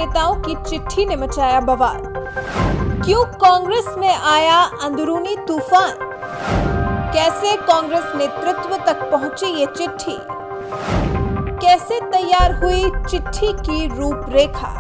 नेताओं की चिट्ठी ने मचाया बवाल। क्यों कांग्रेस में आया अंदरूनी तूफान? कैसे कांग्रेस नेतृत्व तक पहुंची ये चिट्ठी? कैसे तैयार हुई चिट्ठी की रूपरेखा?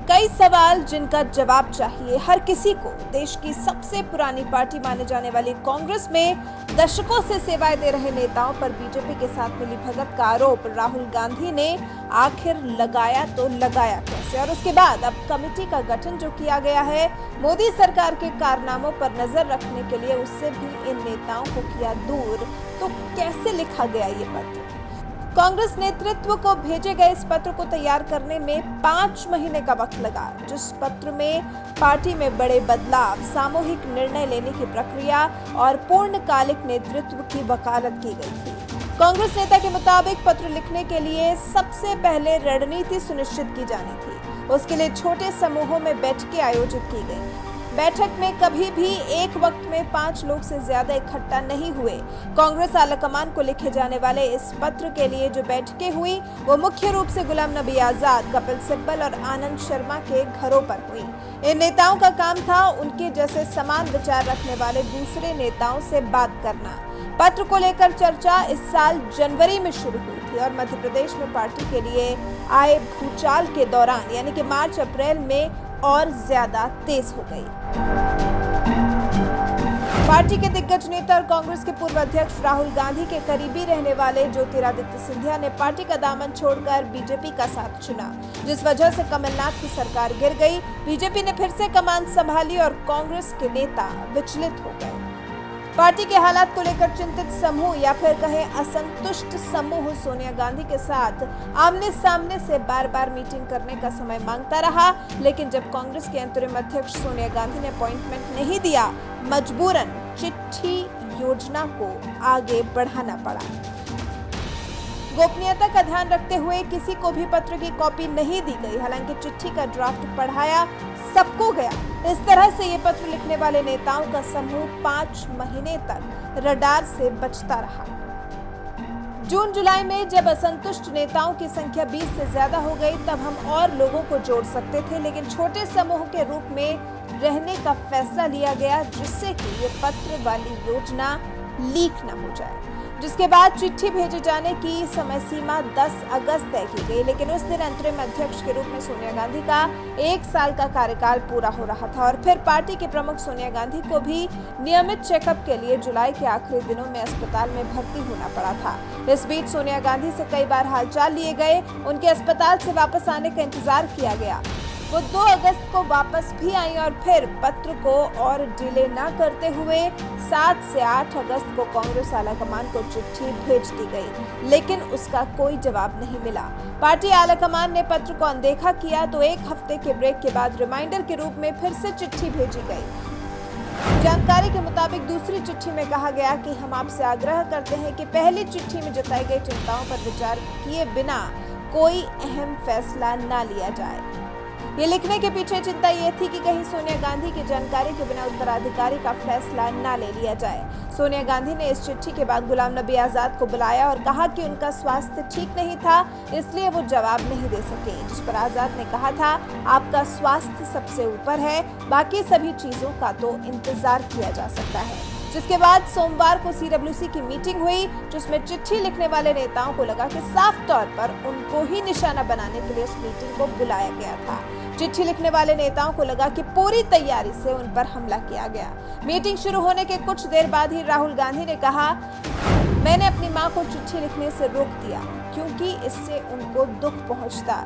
कई सवाल जिनका जवाब चाहिए हर किसी को। देश की सबसे पुरानी पार्टी माने जाने वाली कांग्रेस में दशकों से सेवाएं दे रहे नेताओं पर बीजेपी के साथ मिली भगत का आरोप राहुल गांधी ने आखिर लगाया तो लगाया कैसे? और उसके बाद अब कमेटी का गठन जो किया गया है मोदी सरकार के कारनामों पर नजर रखने के लिए, उससे भी इन नेताओं को किया दूर। तो कैसे लिखा गया ये पत्र? कांग्रेस नेतृत्व को भेजे गए इस पत्र को तैयार करने में 5 महीने का वक्त लगा, जिस पत्र में पार्टी में बड़े बदलाव, सामूहिक निर्णय लेने की प्रक्रिया और पूर्णकालिक नेतृत्व की वकालत की गई थी। कांग्रेस नेता के मुताबिक पत्र लिखने के लिए सबसे पहले रणनीति सुनिश्चित की जानी थी। उसके लिए छोटे समूहों में बैठकें आयोजित की गई। बैठक में कभी भी एक वक्त में 5 लोग से ज्यादा इकट्ठा नहीं हुए। कांग्रेस आलाकमान को लिखे जाने वाले इस पत्र के लिए जो बैठकें हुई वो मुख्य रूप से गुलाम नबी आजाद, कपिल सिब्बल और आनंद शर्मा के घरों पर हुई। इन नेताओं का काम था उनके जैसे समान विचार रखने वाले दूसरे नेताओं से बात करना। पत्र को लेकर चर्चा इस साल जनवरी में शुरू हुई थी और मध्य प्रदेश में पार्टी के लिए आए भूचाल के दौरान यानी कि मार्च अप्रैल में और ज्यादा तेज हो गई। पार्टी के दिग्गज नेता और कांग्रेस के पूर्व अध्यक्ष राहुल गांधी के करीबी रहने वाले ज्योतिरादित्य सिंधिया ने पार्टी का दामन छोड़कर बीजेपी का साथ चुना, जिस वजह से कमलनाथ की सरकार गिर गई। बीजेपी ने फिर से कमान संभाली और कांग्रेस के नेता विचलित हो गए। पार्टी के हालात को लेकर चिंतित समूह या फिर कहें असंतुष्ट समूह सोनिया गांधी के साथ आमने सामने से बार बार मीटिंग करने का समय मांगता रहा, लेकिन जब कांग्रेस के अंतरिम अध्यक्ष सोनिया गांधी ने अपॉइंटमेंट नहीं दिया, मजबूरन चिट्ठी योजना को आगे बढ़ाना पड़ा। गोपनीयता का ध्यान रखते हुए किसी को भी पत्र की कॉपी नहीं दी गई। हालांकि चिट्ठी का ड्राफ्ट पढ़ाया सबको गया। इस तरह से ये पत्र लिखने वाले नेताओं का समूह 5 महीने तक रडार से बचता रहा। जून जुलाई में जब असंतुष्ट नेताओं की संख्या 20 से ज्यादा हो गई तब हम और लोगों को जोड़ सकते थे, लेकिन छोटे समूह के रूप में रहने का फैसला लिया गया, जिससे कि ये पत्र वाली योजना लीक न हो जाए। जिसके बाद चिट्ठी भेजे जाने की समय सीमा 10 अगस्त तय की गई, लेकिन उस दिन अंतरिम अध्यक्ष के रूप में सोनिया गांधी का 1 साल का कार्यकाल पूरा हो रहा था और फिर पार्टी के प्रमुख सोनिया गांधी को भी नियमित चेकअप के लिए जुलाई के आखिरी दिनों में अस्पताल में भर्ती होना पड़ा था। इस बीच सोनिया गांधी से कई बार हालचाल लिए गए, उनके अस्पताल से वापस आने का इंतजार किया गया। वो 2 अगस्त को वापस भी आई और फिर पत्र को और डिले न करते हुए 7 से 8 अगस्त को कांग्रेस आलाकमान को चिट्ठी भेज दी गई, लेकिन उसका कोई जवाब नहीं मिला। पार्टी आलाकमान ने पत्र को अनदेखा किया तो 1 हफ्ते के ब्रेक के बाद रिमाइंडर के रूप में फिर से चिट्ठी भेजी गई। जानकारी के मुताबिक दूसरी चिट्ठी में कहा गया कि हम आपसे आग्रह करते हैं कि पहली चिट्ठी में जताई गई चिंताओं पर विचार किए बिना कोई अहम फैसला न लिया जाए। ये लिखने के पीछे चिंता ये थी कि कहीं सोनिया गांधी की जानकारी के बिना उत्तराधिकारी का फैसला न ले लिया जाए। सोनिया गांधी ने इस चिट्ठी के बाद गुलाम नबी आजाद को बुलाया और कहा कि उनका स्वास्थ्य ठीक नहीं था, इसलिए वो जवाब नहीं दे सके, जिस पर आजाद ने कहा था आपका स्वास्थ्य सबसे ऊपर है, बाकी सभी चीजों का तो इंतजार किया जा सकता है। जिसके बाद सोमवार को सीडब्ल्यूसी की मीटिंग हुई, जिसमें चिट्ठी लिखने वाले नेताओं को लगा कि साफ तौर पर उनको ही निशाना बनाने के लिए उस मीटिंग को बुलाया गया था। चिट्ठी लिखने वाले नेताओं को लगा कि पूरी तैयारी से उन पर हमला किया गया। मीटिंग शुरू होने के कुछ देर बाद ही राहुल गांधी ने कहा, मैंने अपनी मां को चिट्ठी लिखने से रोक दिया क्योंकि इससे उनको दुख पहुंचता।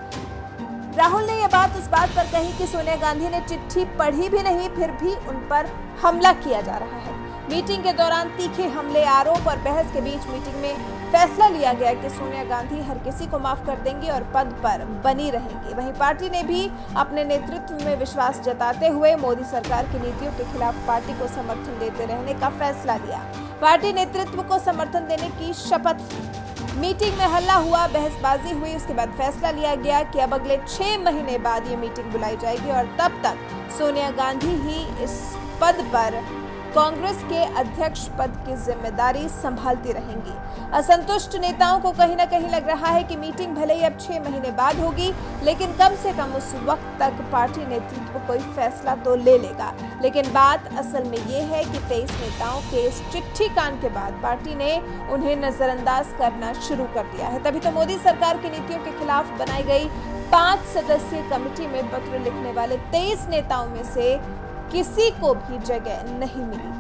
राहुल ने यह बात इस बात पर कही कि सोनिया गांधी ने चिट्ठी पढ़ी भी नहीं, फिर भी उन पर हमला किया जा रहा है। मीटिंग के दौरान तीखे हमले, आरोप और बहस के बीच मीटिंग में फैसला लिया गया कि सोनिया गांधी हर किसी को माफ कर देंगी और पद पर बनी रहेंगी। वहीं पार्टी ने भी अपने नेतृत्व में विश्वास जताते हुए मोदी सरकार की नीतियों के खिलाफ पार्टी को समर्थन देते रहने का फैसला लिया। पार्टी नेतृत्व को समर्थन देने की शपथ ली। मीटिंग में हल्ला हुआ, बहसबाजी हुई। उसके बाद फैसला लिया गया कि अब अगले 6 महीने बाद ये मीटिंग बुलाई जाएगी और तब तक सोनिया गांधी ही इस पद पर कांग्रेस के अध्यक्ष पद की जिम्मेदारी संभालती रहेंगी। असंतुष्ट नेताओं को कहीं न कहीं लग रहा है कि मीटिंग भले ही अब 6 महीने बाद होगी, लेकिन कम से कम उस वक्त तक पार्टी नेतृत्व कोई फैसला तो ले लेगा। लेकिन बात असल में ये है कि 23 नेताओं के इस चिट्ठी कांड के बाद पार्टी ने उन्हें नजरअंदाज करना शुरू कर दिया है। तभी तो मोदी सरकार की नीतियों के खिलाफ बनाई गई 5 सदस्यीय कमेटी में पत्र लिखने वाले 23 नेताओं में से किसी को भी जगह नहीं मिली।